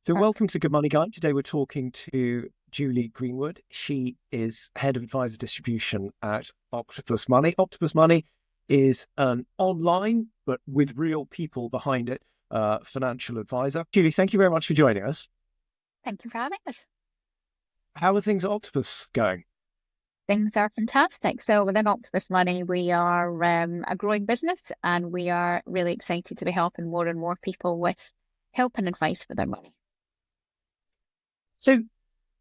So welcome to Good Money Guide. Today we're talking to Julie Greenwood. She is Head of Advisor Distribution at Octopus Money. Octopus Money is an online, but with real people behind it, financial advisor. Julie, thank you very much for joining us. Thank you for having us. How are things at Octopus going? Things are fantastic. So within Octopus Money, we are a growing business, and we are really excited to be helping more and more people with help and advice for their money. So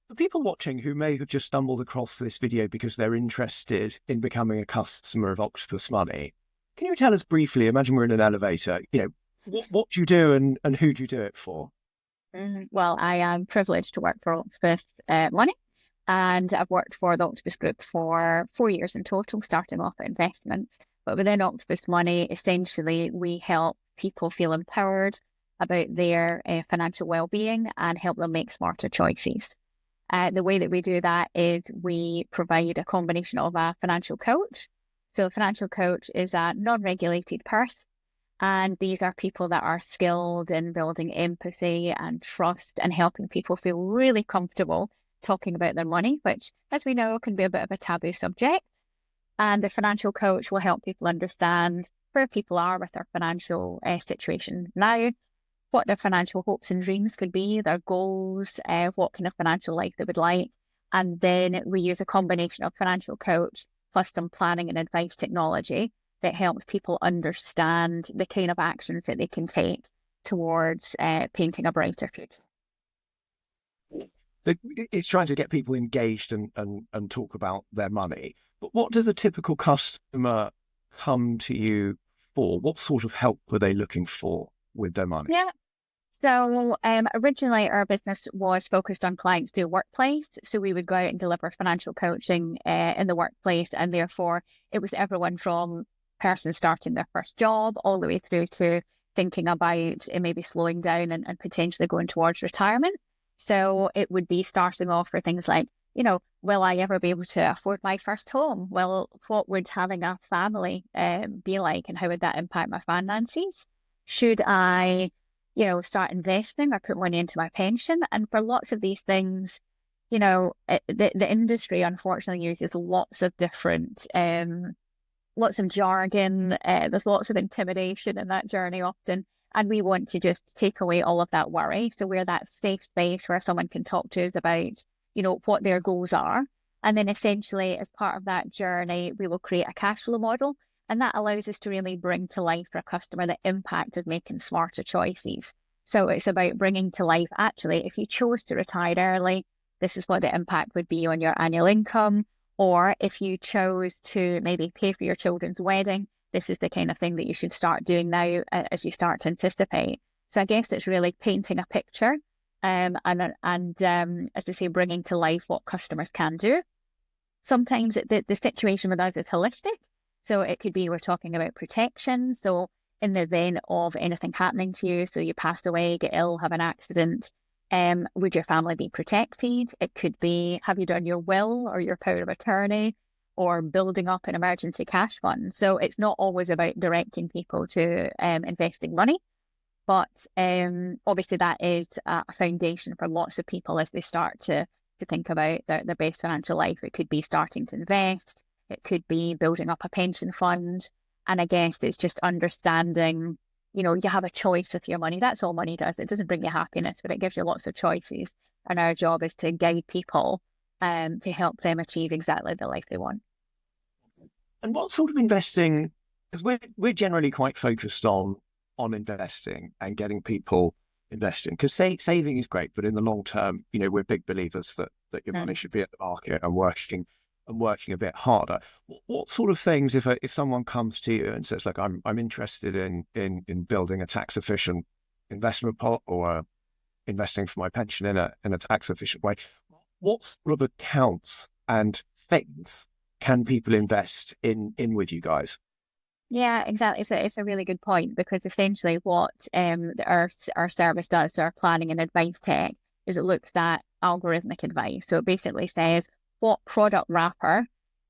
for people watching who may have just stumbled across this video because they're interested in becoming a customer of Octopus Money, can you tell us briefly, imagine we're in an elevator, what do you do and who do you do it for? Well, I am privileged to work for Octopus Money, and I've worked for the Octopus Group for 4 years in total, starting off at investments. But within Octopus Money, essentially, we help people feel empowered about their financial well-being and help them make smarter choices. The way that we do that is we provide a combination of a financial coach. So a financial coach is a non-regulated person, and these are people that are skilled in building empathy and trust and helping people feel really comfortable talking about their money, which, as we know, can be a bit of a taboo subject. And the financial coach will help people understand where people are with their financial situation now, what their financial hopes and dreams could be, their goals, what kind of financial life they would like. And then we use a combination of financial coach plus some planning and advice technology that helps people understand the kind of actions that they can take towards painting a brighter future. It's trying to get people engaged and talk about their money. But what does a typical customer come to you for? What sort of help were they looking for with their money? Yeah. So originally our business was focused on clients to workplace. So we would go out and deliver financial coaching in the workplace. And therefore it was everyone from person starting their first job all the way through to thinking about maybe slowing down and potentially going towards retirement. So it would be starting off for things like, will I ever be able to afford my first home? Well, what would having a family be like, and how would that impact my finances? Should I start investing or put money into my pension? And for lots of these things, the industry unfortunately uses lots of different, lots of jargon. There's lots of intimidation in that journey often. And we want to just take away all of that worry. So we're that safe space where someone can talk to us about, what their goals are. And then essentially as part of that journey, we will create a cash flow model. And that allows us to really bring to life for a customer the impact of making smarter choices. So it's about bringing to life, actually, if you chose to retire early, this is what the impact would be on your annual income. Or if you chose to maybe pay for your children's wedding, this is the kind of thing that you should start doing now as you start to anticipate. So I guess it's really painting a picture and as I say, bringing to life what customers can do. Sometimes the situation with us is holistic. So it could be we're talking about protection. So in the event of anything happening to you, so you passed away, get ill, have an accident, would your family be protected? It could be, have you done your will or your power of attorney, or building up an emergency cash fund? So it's not always about directing people to investing money, but obviously that is a foundation for lots of people as they start to think about their best financial life. It could be starting to invest. It could be building up a pension fund. And I guess it's just understanding, you have a choice with your money. That's all money does. It doesn't bring you happiness, but it gives you lots of choices. And our job is to guide people to help them achieve exactly the life they want. And what sort of investing, because we're generally quite focused on investing and getting people investing, because saving is great, but in the long term, we're big believers that your money should be at the market and working a bit harder. What sort of things, if someone comes to you and says, like, I'm interested in building a tax efficient investment pot or investing for my pension in a tax efficient way, what sort of accounts and things can people invest in with you guys? Yeah, exactly. It's a really good point, because essentially what our service does, our planning and advice tech, is it looks at algorithmic advice. So it basically says, what product wrapper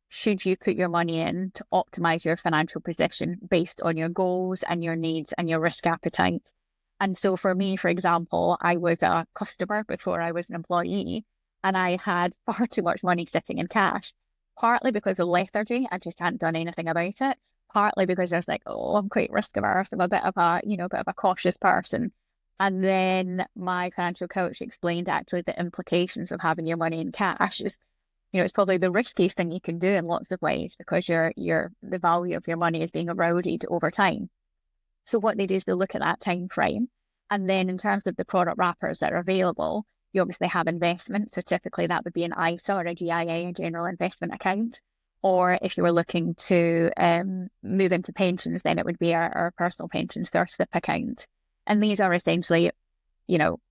should you put your money in to optimize your financial position based on your goals and your needs and your risk appetite? And so for me, for example, I was a customer before I was an employee, and I had far too much money sitting in cash, partly because of lethargy. I just hadn't done anything about it. Partly because I was like, oh, I'm quite risk averse. I'm a bit of a, bit of a cautious person. And then my financial coach explained actually the implications of having your money in cash is, it's probably the riskiest thing you can do in lots of ways because the value of your money is being eroded over time. So what they do is they look at that time frame. And then in terms of the product wrappers that are available, you obviously have investment. So typically that would be an ISA or a GIA, a general investment account. Or if you were looking to move into pensions, then it would be our personal pensions, our SIP account. And these are essentially,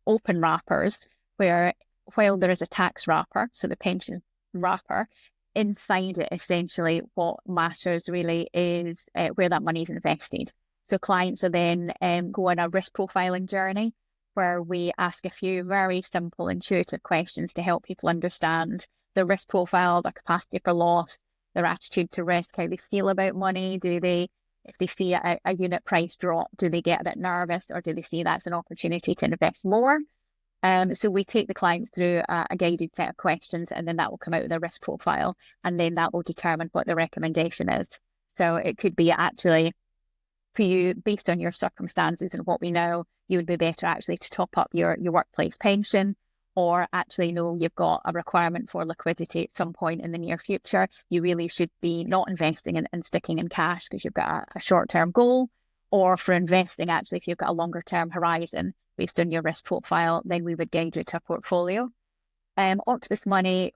open wrappers where while there is a tax wrapper, so the pension wrapper, inside it, essentially what matters really is where that money is invested. So clients are then go on a risk profiling journey where we ask a few very simple, intuitive questions to help people understand the risk profile, their capacity for loss, their attitude to risk, how they feel about money. If they see a unit price drop, do they get a bit nervous or do they see that's an opportunity to invest more? So we take the clients through a guided set of questions, and then that will come out with a risk profile, and then that will determine what the recommendation is. So it could be actually for you, based on your circumstances and what we know, you would be better actually to top up your workplace pension, or actually know you've got a requirement for liquidity at some point in the near future. You really should be not investing and sticking in cash because you've got a short-term goal, or for investing, actually, if you've got a longer-term horizon based on your risk profile, then we would guide you to a portfolio. Octopus Money,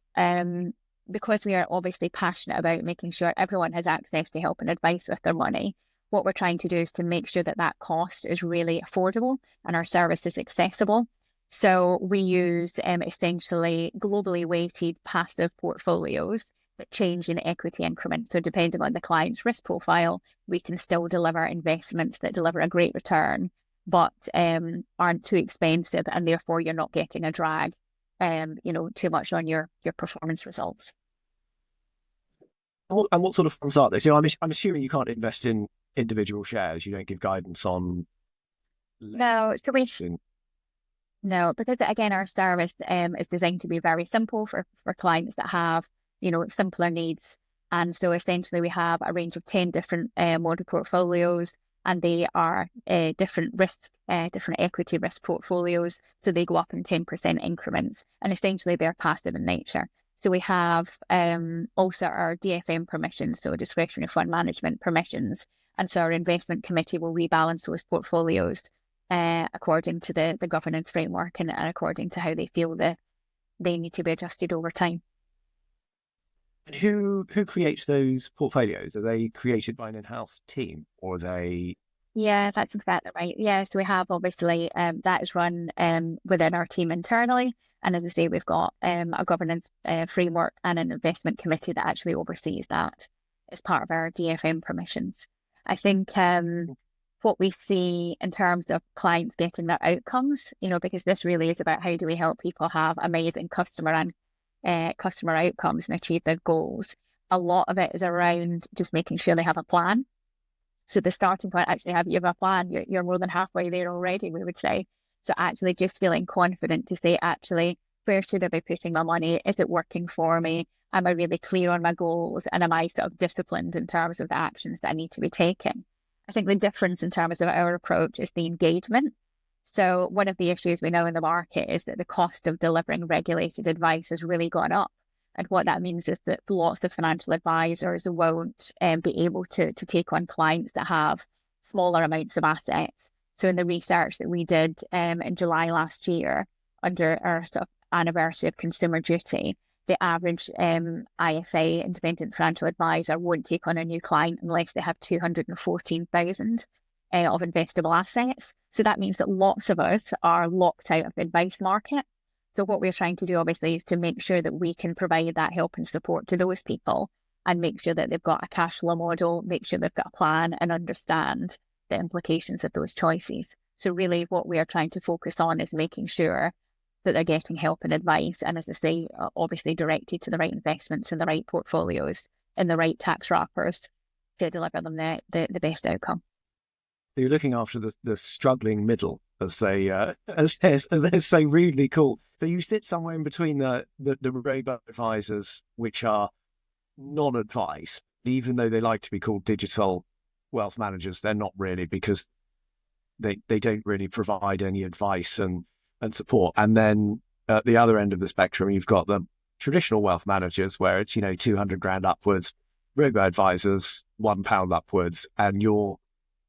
because we are obviously passionate about making sure everyone has access to help and advice with their money, what we're trying to do is to make sure that cost is really affordable and our service is accessible. So we used essentially globally weighted passive portfolios that change in equity increments. So depending on the client's risk profile, we can still deliver investments that deliver a great return, but aren't too expensive, and therefore you're not getting a drag, too much on your performance results. And what sort of funds are they? So I'm assuming you can't invest in individual shares. You don't give guidance on. No, because again, our service is designed to be very simple for clients that have, simpler needs. And so essentially we have a range of 10 different model portfolios, and they are different equity risk portfolios. So they go up in 10% increments, and essentially they're passive in nature. So we have also our DFM permissions, so discretionary fund management permissions. And so our investment committee will rebalance those portfolios according to the governance framework and according to how they feel that they need to be adjusted over time. And who creates those portfolios? Are they created by an in-house team, or are they? Yeah, that's exactly right. Yeah, so we have obviously that is run within our team internally. And as I say, we've got a governance framework and an investment committee that actually oversees that as part of our DFM permissions. I think what we see in terms of clients getting their outcomes, because this really is about how do we help people have amazing customer outcomes and achieve their goals. A lot of it is around just making sure they have a plan. So the starting point, actually, you have a plan, you're more than halfway there already, we would say. So actually just feeling confident to say, actually, where should I be putting my money? Is it working for me? Am I really clear on my goals? And am I sort of disciplined in terms of the actions that I need to be taking? I think the difference in terms of our approach is the engagement. So one of the issues we know in the market is that the cost of delivering regulated advice has really gone up. And what that means is that lots of financial advisors won't be able to take on clients that have smaller amounts of assets. So in the research that we did in July last year, under our sort of anniversary of consumer duty, the average IFA, independent financial advisor, won't take on a new client unless they have 214,000 of investable assets. So that means that lots of us are locked out of the advice market. So what we're trying to do, obviously, is to make sure that we can provide that help and support to those people and make sure that they've got a cash flow model, make sure they've got a plan and understand the implications of those choices. So really what we are trying to focus on is making sure that they're getting help and advice. And as I say, obviously directed to the right investments and the right portfolios and the right tax wrappers to deliver them the best outcome. You're looking after the struggling middle, as they as they're so rudely called. So you sit somewhere in between the robo advisors, which are non-advice, even though they like to be called digital wealth managers. They're not really, because they don't really provide any advice and support. And then at the other end of the spectrum, you've got the traditional wealth managers, where it's 200 grand upwards, robo advisors £1 upwards, and you're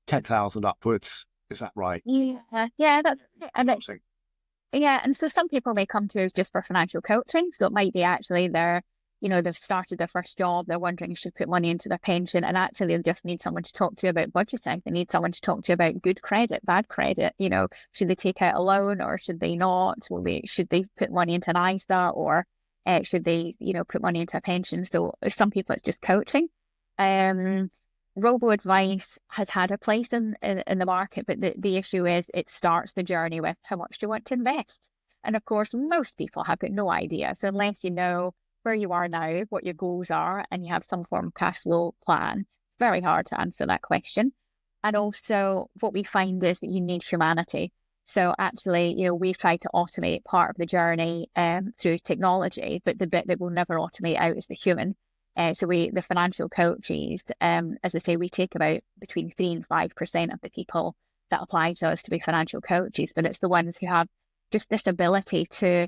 10,000 upwards. Is that right? Yeah, and so some people may come to us just for financial coaching. So it might be actually they've started their first job, they're wondering if they should put money into their pension, and actually they just need someone to talk to about budgeting. They need someone to talk to about good credit, bad credit. Should they take out a loan or should they not? Should they put money into an ISA, or should they, put money into a pension? So some people it's just coaching. Robo advice has had a place in the market, but the issue is it starts the journey with how much do you want to invest? And of course, most people have got no idea. So unless you know where you are now, what your goals are, and you have some form of cash flow plan, it's very hard to answer that question. And also what we find is that you need humanity. So actually, we've tried to automate part of the journey through technology, but the bit that we'll never automate out is the human. So the financial coaches, as I say, we take about between 3 and 5% of the people that apply to us to be financial coaches, but it's the ones who have just this ability to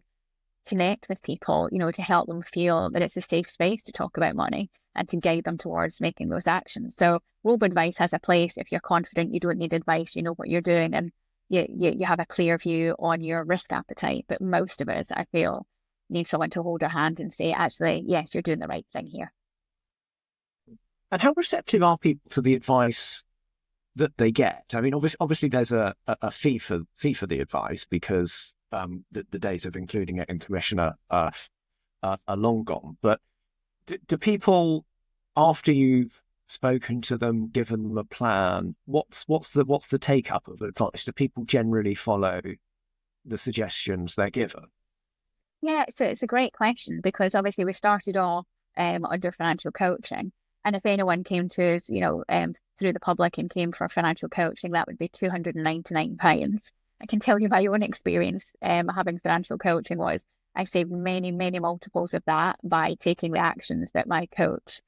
connect with people, to help them feel that it's a safe space to talk about money and to guide them towards making those actions. So robo advice has a place if you're confident you don't need advice, you know what you're doing, and you have a clear view on your risk appetite. But most of us, I feel, need someone to hold their hand and say, actually, yes, you're doing the right thing here. And how receptive are people to the advice that they get? I mean, obviously there's a fee for the advice, because the days of including it in commission are long gone. But do people, after you've spoken to them, given them a plan, what's the take up of advice? Do people generally follow the suggestions they're given? Yeah, so it's a great question, because obviously we started off under financial coaching. And if anyone came to us, through the public and came for financial coaching, that would be £299. I can tell you my own experience having financial coaching was I saved many, many multiples of that by taking the actions that my coach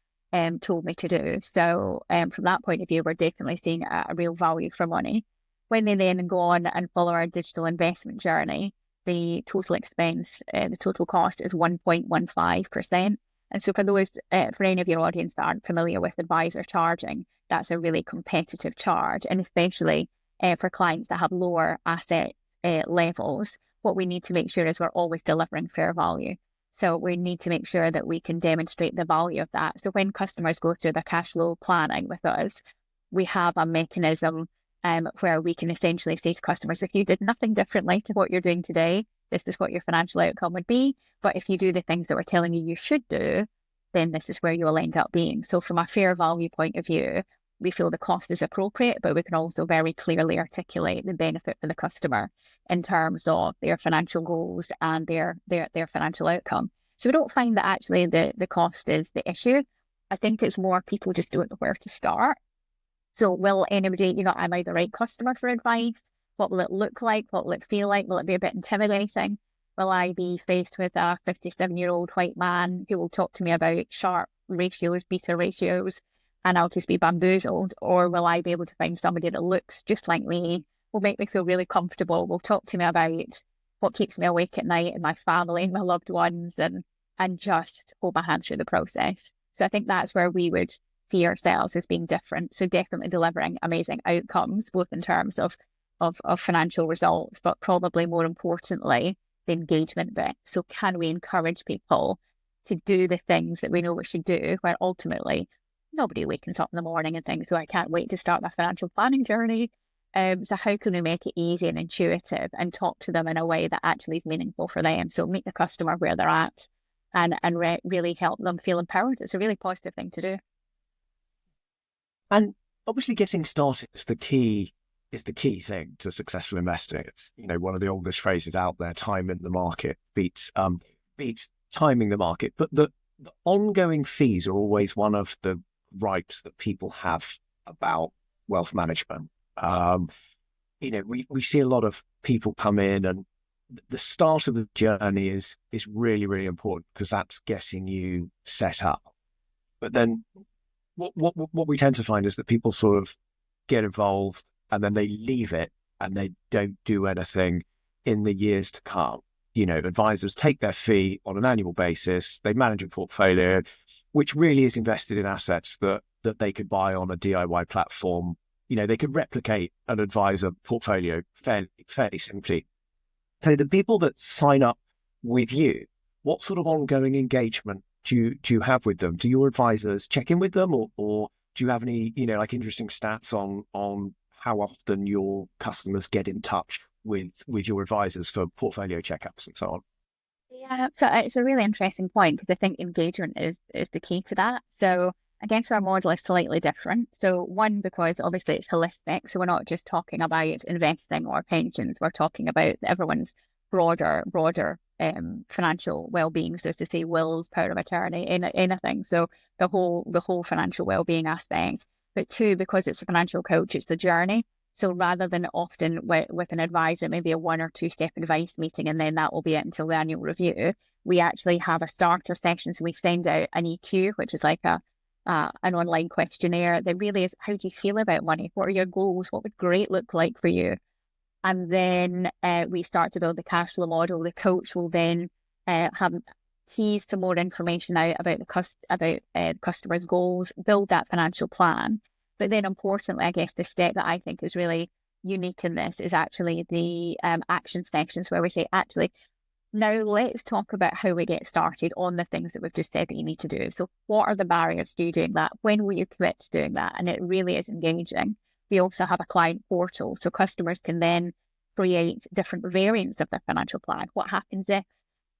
told me to do. So from that point of view, we're definitely seeing a real value for money. When they then go on and follow our digital investment journey, the total expense, the total cost is 1.15%. And so for any of your audience that aren't familiar with advisor charging, that's a really competitive charge. And especially for clients that have lower asset levels, what we need to make sure is we're always delivering fair value. So we need to make sure that we can demonstrate the value of that. So when customers go through their cash flow planning with us, we have a mechanism where we can essentially say to customers, if you did nothing differently to what you're doing today, this is what your financial outcome would be. But if you do the things that we're telling you should do, then this is where you will end up being. So from a fair value point of view, we feel the cost is appropriate, but we can also very clearly articulate the benefit for the customer in terms of their financial goals and their financial outcome. So we don't find that actually the cost is the issue. I think it's more people just don't know where to start. So will anybody, am I the right customer for advice? What will it look like? What will it feel like? Will it be a bit intimidating? Will I be faced with a 57-year-old white man who will talk to me about Sharpe ratios, beta ratios, and I'll just be bamboozled? Or will I be able to find somebody that looks just like me, will make me feel really comfortable, will talk to me about what keeps me awake at night and my family and my loved ones, and just hold my hand through the process? So I think that's where we would see ourselves as being different. So definitely delivering amazing outcomes, both in terms of financial results, but probably more importantly, the engagement bit. So can we encourage people to do the things that we know we should do, where ultimately nobody wakens up in the morning and thinks, oh, I can't wait to start my financial planning journey. So how can we make it easy and intuitive and talk to them in a way that actually is meaningful for them? So meet the customer where they're at and really help them feel empowered. It's a really positive thing to do. And obviously getting started is the key thing to successful investing. It's, one of the oldest phrases out there: time in the market beats timing the market. But the ongoing fees are always one of the gripes that people have about wealth management. We see a lot of people come in, and the start of the journey is really, really important because that's getting you set up. But then what we tend to find is that people sort of get involved and then they leave it and they don't do anything in the years to come. Advisors take their fee on an annual basis. They manage a portfolio, which really is invested in assets that they could buy on a DIY platform. They could replicate an advisor portfolio fairly simply. So the people that sign up with you, what sort of ongoing engagement do you have with them? Do your advisors check in with them, or do you have any, interesting stats on how often your customers get in touch with your advisors for portfolio checkups and so on? Yeah, so it's a really interesting point because I think engagement is the key to that. So I guess our model is slightly different. So one, because obviously it's holistic. So we're not just talking about investing or pensions. We're talking about everyone's broader financial well-being. So as to say wills, power of attorney, anything. So the whole financial well-being aspect. But two, because it's a financial coach, it's the journey. So rather than often with an advisor, maybe a 1 or 2 step advice meeting, and then that will be it until the annual review, we actually have a starter session. So we send out an EQ, which is like an online questionnaire that really is, how do you feel about money? What are your goals? What would great look like for you? And then we start to build the cash flow model. The coach will then have keys to more information out about the customer's goals, build that financial plan. But then importantly, I guess the step that I think is really unique in this is actually the action sections where we say, actually, now let's talk about how we get started on the things that we've just said that you need to do. So what are the barriers to you doing that? When will you commit to doing that? And it really is engaging. We also have a client portal, so customers can then create different variants of their financial plan. What happens if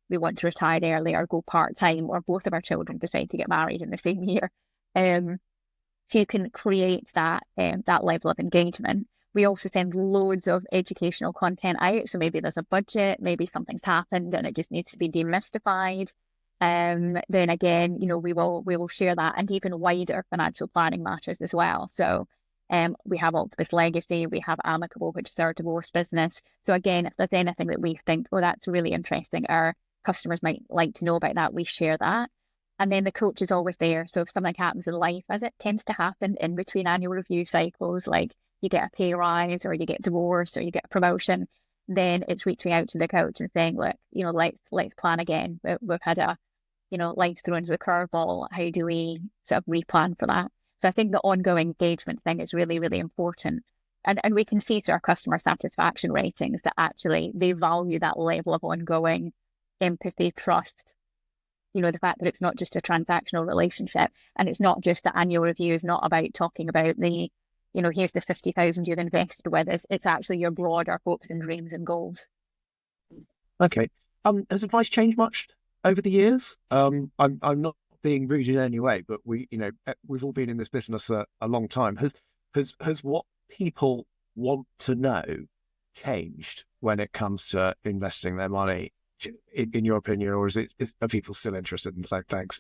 we want to retire early or go part-time, or both of our children decide to get married in the same year? So you can create that level of engagement. We also send loads of educational content out. So maybe there's a budget, maybe something's happened and it just needs to be demystified. Then again, we will share that, and even wider financial planning matters as well. So we have Octopus Legacy, we have Amicable, which is our divorce business. So again, if there's anything that we think, oh, that's really interesting, our customers might like to know about that, we share that. And then the coach is always there. So if something happens in life, as it tends to happen in between annual review cycles, like you get a pay rise or you get divorced or you get a promotion, then it's reaching out to the coach and saying, look, let's plan again. We've had life's thrown into the curveball. How do we sort of replan for that? So I think the ongoing engagement thing is really, really important. And we can see through our customer satisfaction ratings that actually they value that level of ongoing empathy, trust, the fact that it's not just a transactional relationship, and it's not just the annual review is not about talking about the, here's the 50,000 you've invested with us. It's actually your broader hopes and dreams and goals. Okay. Has advice changed much over the years? I'm not being rude in any way, but we've all been in this business a long time. Has what people want to know changed when it comes to investing their money, in your opinion, or are people still interested in the same things?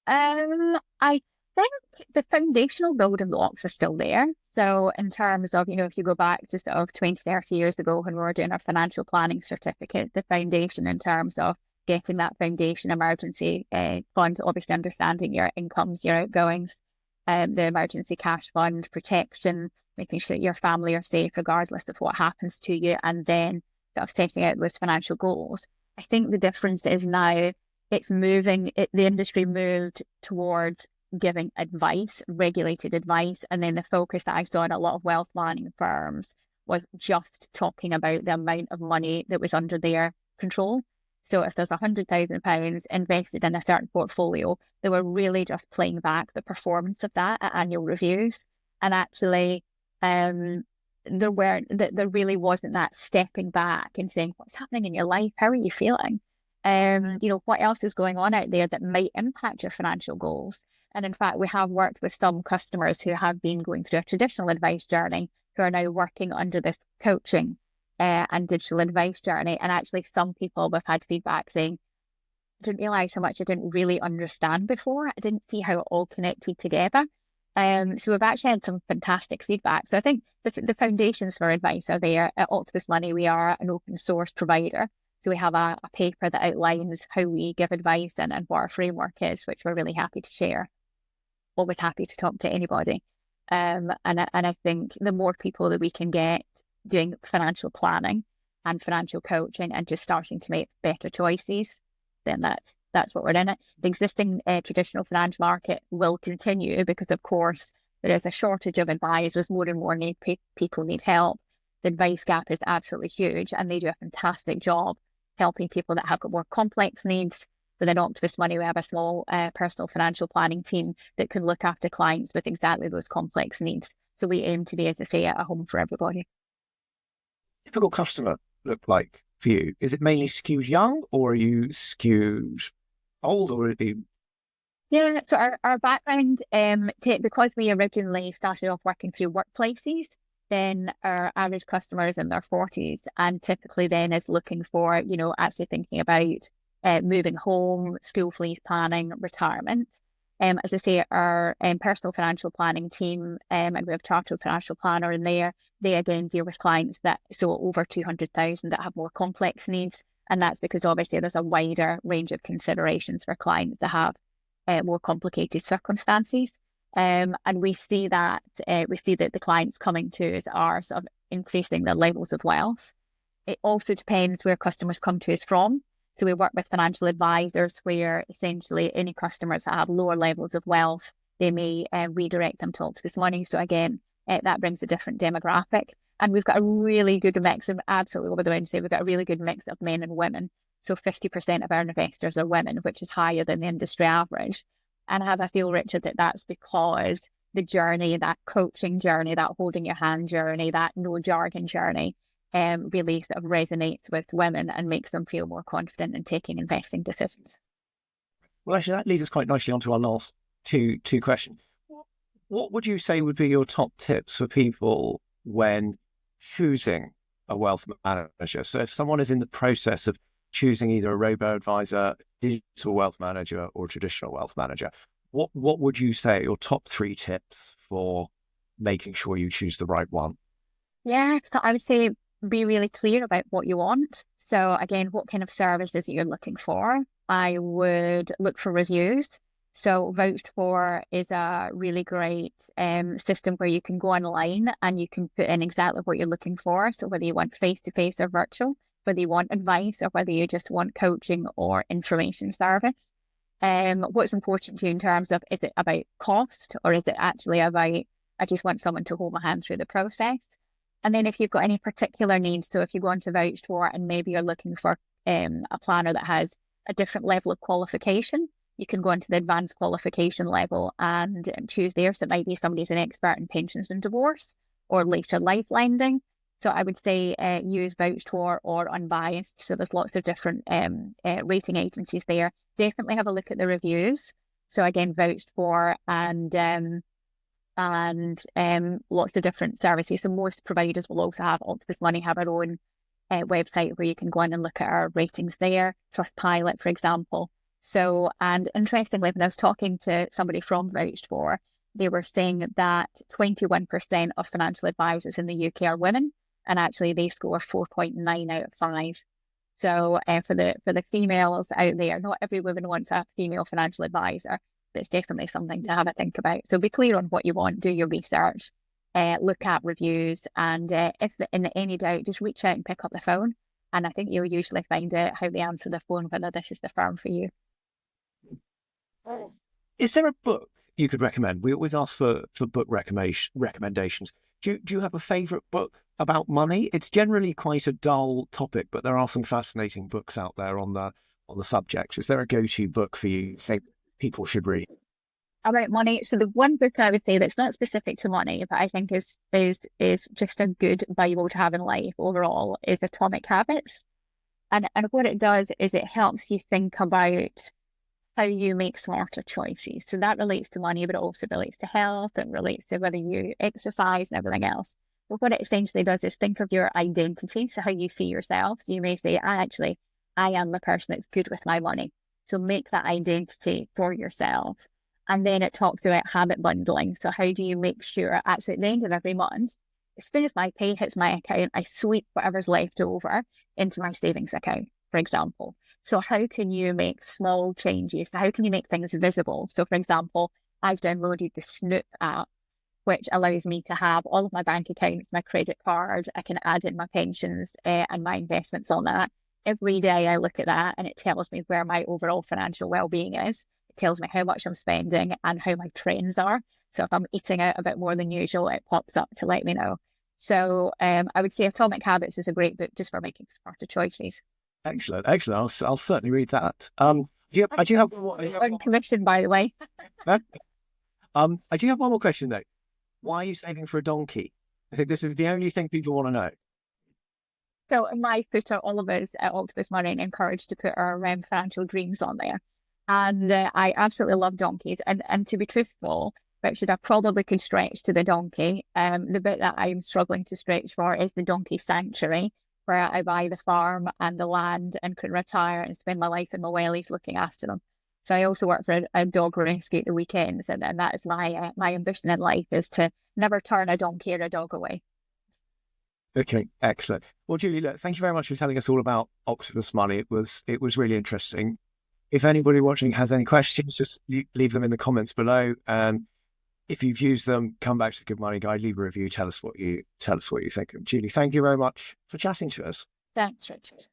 I think the foundational building blocks are still there. So in terms of, if you go back just 20, 30 years ago when we were doing our financial planning certificate, the foundation in terms of getting that foundation emergency fund, obviously understanding your incomes, your outgoings, the emergency cash fund, protection, making sure your family are safe regardless of what happens to you, and then sort of setting out those financial goals. I think the difference is now it's moving, the industry moved towards giving advice, regulated advice, and then the focus that I saw in a lot of wealth planning firms was just talking about the amount of money that was under their control. So if there's £100,000 invested in a certain portfolio, they were really just playing back the performance of that at annual reviews. And actually, there really wasn't that stepping back and saying, what's happening in your life? How are you feeling? What else is going on out there that might impact your financial goals? And in fact, we have worked with some customers who have been going through a traditional advice journey who are now working under this coaching and digital advice journey. And actually some people have had feedback saying, I didn't realize how much I didn't really understand before. I didn't see how it all connected together. So we've actually had some fantastic feedback. So I think the foundations for advice are there. At Octopus Money, we are an open source provider. So we have a paper that outlines how we give advice and what our framework is, which we're really happy to share. Always happy to talk to anybody. And I think the more people that we can get doing financial planning and financial coaching and just starting to make better choices, then that's what we're in it. The existing traditional finance market will continue because, of course, there is a shortage of advisors. More and more people need help. The advice gap is absolutely huge, and they do a fantastic job helping people that have got more complex needs. Within Octopus Money, we have a small personal financial planning team that can look after clients with exactly those complex needs. So we aim to be, as I say, a home for everybody. Typical customer look like for you? Is it mainly skewed young, or are you skewed old, or are you... Yeah, so our background, because we originally started off working through workplaces, then our average customer is in their 40s and typically then is looking for, actually thinking about moving home, school fees planning, retirement. As I say, our personal financial planning team, and we have chartered financial planner in there, they again deal with clients so over 200,000 that have more complex needs. And that's because obviously there's a wider range of considerations for clients that have more complicated circumstances. And we see that the clients coming to us are sort of increasing their levels of wealth. It also depends where customers come to us from. So we work with financial advisors where essentially any customers that have lower levels of wealth, they may redirect them to Octopus Money. So again, that brings a different demographic. And we've got a really good mix of, absolutely over the way to say, we've got a really good mix of men and women. So 50% of our investors are women, which is higher than the industry average. And I feel, Richard, that's because the journey, that coaching journey, that holding your hand journey, that no jargon journey, really sort of resonates with women and makes them feel more confident in taking investing decisions. Well, actually, that leads us quite nicely onto our last two questions. What would you say would be your top tips for people when choosing a wealth manager? So if someone is in the process of choosing either a robo-advisor, digital wealth manager, or traditional wealth manager, what would you say your top 3 tips for making sure you choose the right one? Yeah, so I would say be really clear about what you want. So again, what kind of service is it you're looking for? I would look for reviews. So Vouched For is a really great system where you can go online and you can put in exactly what you're looking for. So whether you want face-to-face or virtual, whether you want advice or whether you just want coaching or information service. What's important to you in terms of, is it about cost or is it actually about, I just want someone to hold my hand through the process? And then if you've got any particular needs, so if you go onto Vouched For and maybe you're looking for a planner that has a different level of qualification, you can go into the advanced qualification level and choose there. So it might be somebody's an expert in pensions and divorce or later life lending. So I would say use Vouched For or Unbiased. So there's lots of different rating agencies there. Definitely have a look at the reviews. So again, Vouched For and lots of different services. So most providers will also have, Octopus Money have our own website where you can go in and look at our ratings there. Trustpilot, for example. So, and interestingly, when I was talking to somebody from Vouched For, they were saying that 21% of financial advisors in the UK are women, and actually they score 4.9 out of 5. So for the females out there, not every woman wants a female financial advisor, but it's definitely something to have a think about. So be clear on what you want, do your research, look at reviews, and if in any doubt, just reach out and pick up the phone. And I think you'll usually find out how they answer the phone, whether this is the firm for you. Is there a book you could recommend? We always ask for book recommendations. Do you have a favourite book about money? It's generally quite a dull topic, but there are some fascinating books out there on the subject. Is there a go-to book for you think people should read? About money. So the one book I would say that's not specific to money, but I think is just a good Bible to have in life overall is Atomic Habits. And what it does is it helps you think about how you make smarter choices. So that relates to money, but it also relates to health and relates to whether you exercise and everything else. But what it essentially does is think of your identity, so how you see yourself. So you may say, I am the person that's good with my money. So make that identity for yourself And then it talks about habit bundling. So how do you make sure actually at the end of every month, as soon as my pay hits my account, I sweep whatever's left over into my savings account, for example. So how can you make small changes? How can you make things visible? So for example, I've downloaded the Snoop app, which allows me to have all of my bank accounts, my credit card. I can add in my pensions and my investments on that. Every day I look at that and it tells me where my overall financial well-being is. It tells me how much I'm spending and how my trends are. So if I'm eating out a bit more than usual, it pops up to let me know. So I would say Atomic Habits is a great book just for making smarter choices. Excellent, excellent. I'll certainly read that. Do you have one more? On commission, by the way. I do have one more question though. Why are you saving for a donkey? I think this is the only thing people want to know. So in my footer, all of us at Octopus Money encouraged to put our financial dreams on there. And I absolutely love donkeys. And to be truthful, Richard, I probably could stretch to the donkey. The bit that I'm struggling to stretch for is the donkey sanctuary, where I buy the farm and the land and can retire and spend my life in my wellies looking after them. So I also work for a dog rescue at the weekends, and that is my ambition in life is to never turn a donkey or a dog away. Okay, excellent. Well, Julie, look, thank you very much for telling us all about Octopus Money. It was really interesting. If anybody watching has any questions, just leave them in the comments below. And if you've used them, come back to the Good Money Guide, leave a review, tell us what you think. Julie, thank you very much for chatting to us. Thanks, Richard.